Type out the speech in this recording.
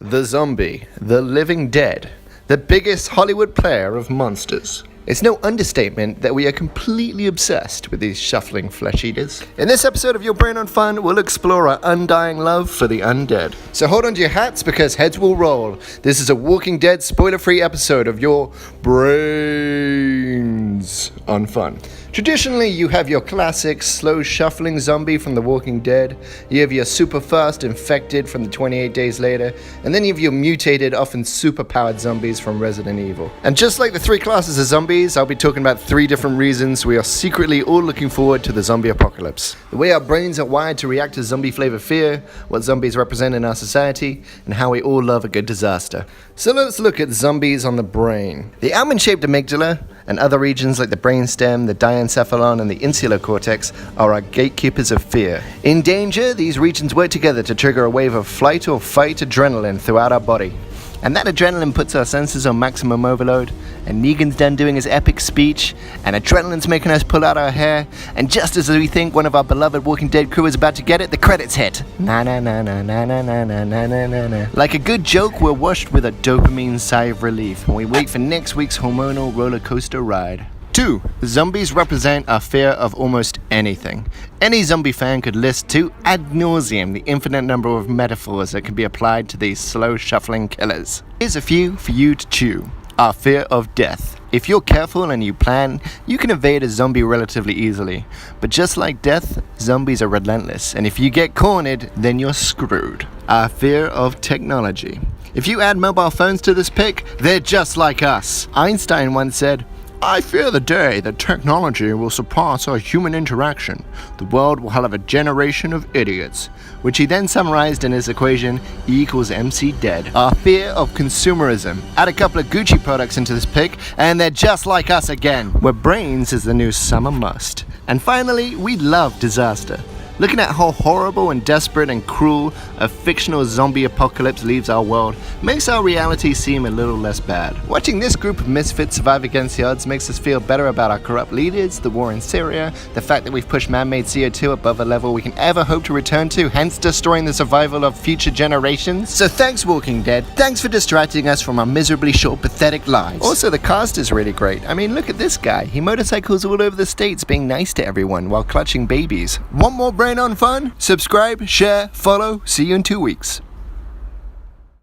The Zombie, the living dead, the biggest Hollywood player of monsters. It's no understatement that we are completely obsessed with these shuffling flesh eaters. In this episode of Your Brain on Fun, we'll explore our undying love for the undead. So hold on to your hats because heads will roll. This is a Walking Dead spoiler-free episode of Your Brains on Fun. Traditionally, you have your classic slow shuffling zombie from The Walking Dead, you have your super fast infected from the 28 Days Later, and then you have your mutated, often super-powered zombies from Resident Evil. And just like the three classes of zombies, I'll be talking about three different reasons we are secretly all looking forward to the zombie apocalypse. The way our brains are wired to react to zombie-flavored fear, what zombies represent in our society, and how we all love a good disaster. So let's look at zombies on the brain. The almond-shaped amygdala, and other regions like the brainstem, the diencephalon, and the insular cortex are our gatekeepers of fear. In danger, these regions work together to trigger a wave of flight or fight adrenaline throughout our body. And that adrenaline puts our senses on maximum overload, and Negan's done doing his epic speech, and adrenaline's making us pull out our hair, and just as we think one of our beloved Walking Dead crew is about to get it, the credits hit. Na na na na na na na na na na na na. Like a good joke, we're washed with a dopamine sigh of relief when we wait for next week's hormonal roller coaster ride. 2. Zombies represent our fear of almost anything. Any zombie fan could list to ad nauseum the infinite number of metaphors that can be applied to these slow shuffling killers. Here's a few for you to chew. Our fear of death. If you're careful and you plan, you can evade a zombie relatively easily. But just like death, zombies are relentless, and if you get cornered, then you're screwed. Our fear of technology. If you add mobile phones to this pic, they're just like us. Einstein once said, "I fear the day that technology will surpass our human interaction. The world will have a generation of idiots," which he then summarized in his equation E equals MC dead. Our fear of consumerism. Add a couple of Gucci products into this pic, and they're just like us again, where brains is the new summer must. And finally, we love disaster. Looking at how horrible and desperate and cruel a fictional zombie apocalypse leaves our world makes our reality seem a little less bad. Watching this group of misfits survive against the odds makes us feel better about our corrupt leaders, the war in Syria, the fact that we've pushed man-made CO2 above a level we can ever hope to return to, hence destroying the survival of future generations. So thanks, Walking Dead. Thanks for distracting us from our miserably short, pathetic lives. Also, the cast is really great. I mean, look at this guy. He motorcycles all over the states being nice to everyone while clutching babies. Want more Brain on Fun? Subscribe, share, follow. See you in 2 weeks.